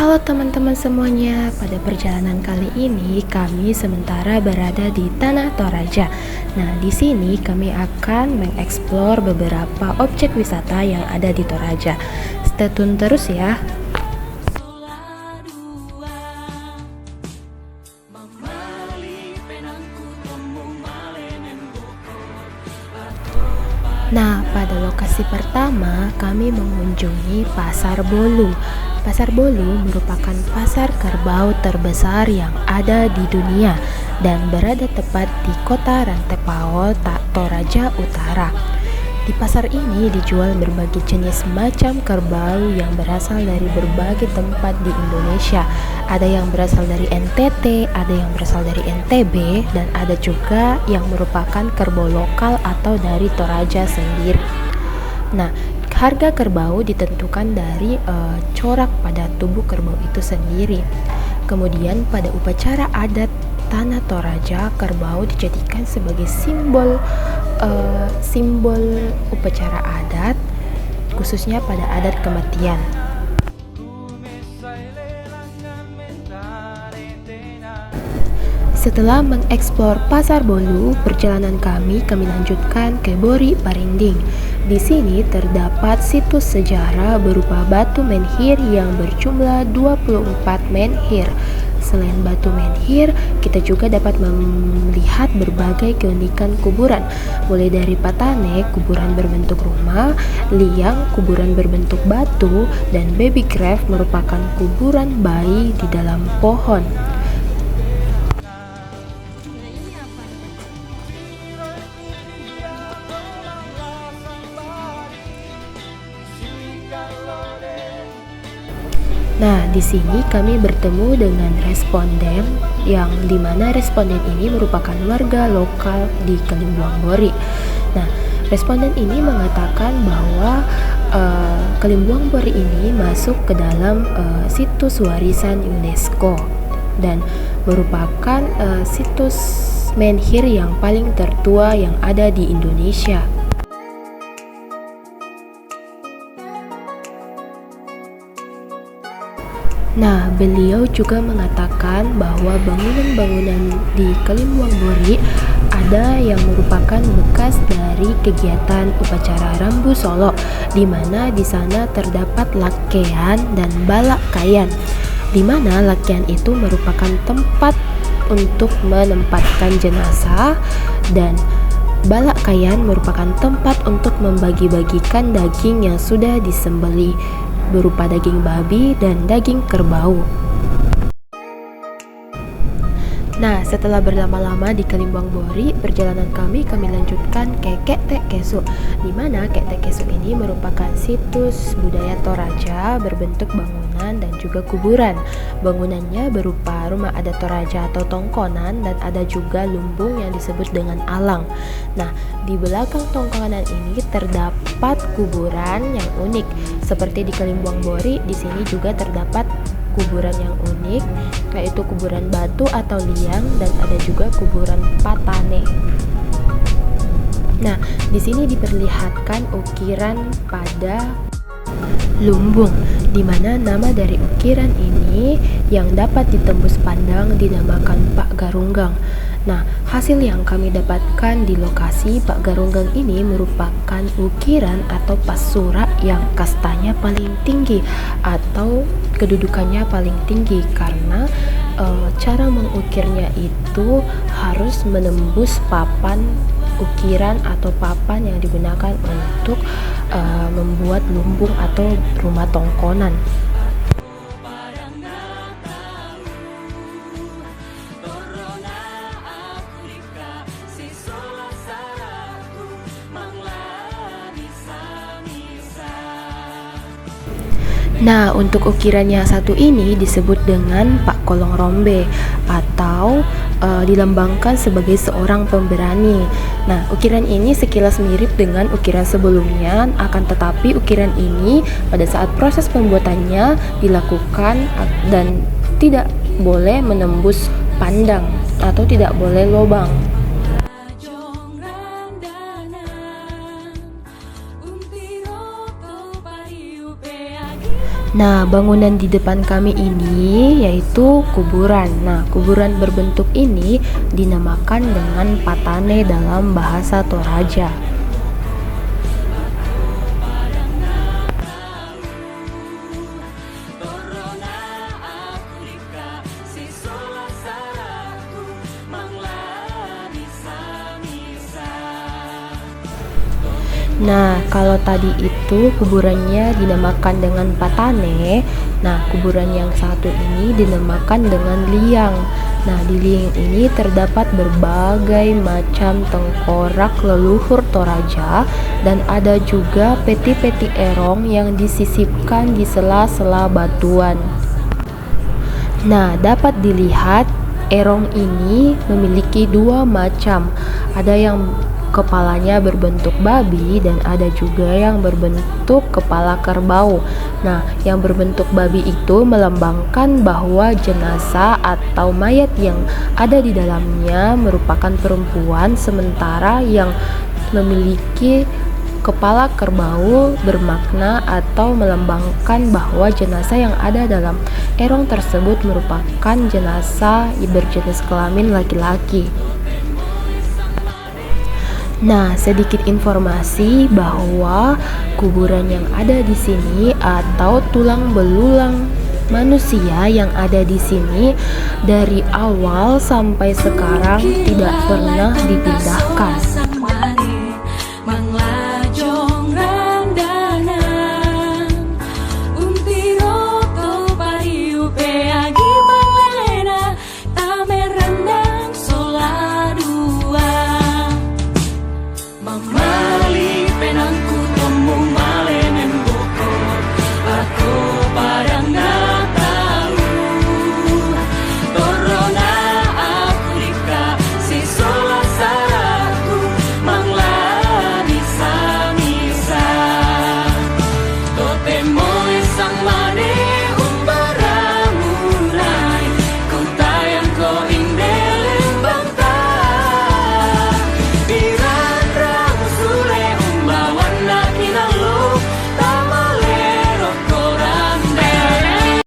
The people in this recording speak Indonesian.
Halo teman-teman semuanya, pada perjalanan kali ini kami sementara berada di Tanah Toraja. Nah, di sini kami akan mengeksplor beberapa objek wisata yang ada di Toraja. Stay tune terus ya. Nah, pada lokasi pertama kami mengunjungi Pasar Bolu. Pasar Bolu merupakan pasar kerbau terbesar yang ada di dunia dan berada tepat di kota Rantepao, Toraja Utara. Di pasar ini dijual berbagai jenis macam kerbau yang berasal dari berbagai tempat di Indonesia. Ada yang berasal dari NTT, ada yang berasal dari NTB, dan ada juga yang merupakan kerbau lokal atau dari Toraja sendiri. Nah, harga kerbau ditentukan dari corak pada tubuh kerbau itu sendiri. Kemudian pada upacara adat Tanah Toraja, kerbau dijadikan sebagai simbol upacara adat, khususnya pada adat kematian. Setelah mengeksplor Pasar Bolu, perjalanan kami lanjutkan ke Bori Parinding. Di sini terdapat situs sejarah berupa batu menhir yang berjumlah 24 menhir. Selain batu menhir, kita juga dapat melihat berbagai keunikan kuburan, mulai dari patane, kuburan berbentuk rumah, liang, kuburan berbentuk batu, dan baby grave merupakan kuburan bayi di dalam pohon. Nah, di sini kami bertemu dengan responden yang dimana responden ini merupakan warga lokal di Kalimbuang Bori. Nah, responden ini mengatakan bahwa Kalimbuang Bori ini masuk ke dalam situs warisan UNESCO dan merupakan situs menhir yang paling tertua yang ada di Indonesia. Nah, beliau juga mengatakan bahwa bangunan-bangunan di Kalimbuang Bori ada yang merupakan bekas dari kegiatan upacara Rambu Solo, di mana di sana terdapat lakean dan balak kayan, di mana lakean itu merupakan tempat untuk menempatkan jenazah dan balak kayan merupakan tempat untuk membagi-bagikan daging yang sudah disembelih berupa daging babi dan daging kerbau. Nah, setelah berlama-lama di Kalimbuang Bori, perjalanan kami lanjutkan ke Kek Kesu, di mana Kek Kesu ini merupakan situs budaya Toraja berbentuk bangunan dan juga kuburan. Bangunannya berupa rumah adat Toraja atau tongkonan, dan ada juga lumbung yang disebut dengan alang. Nah, di belakang tongkonan ini terdapat kuburan yang unik. Seperti di Kalimbuang Bori, di sini juga terdapat kuburan yang unik, yaitu kuburan batu atau liang, dan ada juga kuburan patane. Nah, di sini diperlihatkan ukiran pada lumbung, di mana nama dari ukiran ini yang dapat ditembus pandang dinamakan Pak Garunggang. Nah, hasil yang kami dapatkan di lokasi Pak Garunggang ini merupakan ukiran atau pasura yang kastanya paling tinggi atau kedudukannya paling tinggi, karena cara mengukirnya itu harus menembus papan ukiran atau papan yang digunakan untuk membuat lumbung atau rumah tongkonan. Nah, untuk ukiran yang satu ini disebut dengan Pak Kolong Rombe atau dilambangkan sebagai seorang pemberani. Nah, ukiran ini sekilas mirip dengan ukiran sebelumnya, akan tetapi ukiran ini pada saat proses pembuatannya dilakukan dan tidak boleh menembus pandang atau tidak boleh lobang. Nah, bangunan di depan kami ini yaitu kuburan. Nah, kuburan berbentuk ini dinamakan dengan patane dalam bahasa Toraja. Nah, kalau tadi itu kuburannya dinamakan dengan patane, nah kuburan yang satu ini dinamakan dengan liang. Nah, di liang ini terdapat berbagai macam tengkorak leluhur Toraja dan ada juga peti-peti erong yang disisipkan di sela-sela batuan. Nah, dapat dilihat erong ini memiliki dua macam. Ada yang kepalanya berbentuk babi dan ada juga yang berbentuk kepala kerbau. Nah, yang berbentuk babi itu melambangkan bahwa jenazah atau mayat yang ada di dalamnya merupakan perempuan, sementara yang memiliki kepala kerbau bermakna atau melambangkan bahwa jenazah yang ada dalam erong tersebut merupakan jenazah berjenis kelamin laki-laki. Nah, sedikit informasi bahwa kuburan yang ada di sini atau tulang belulang manusia yang ada di sini dari awal sampai sekarang tidak pernah dipindahkan.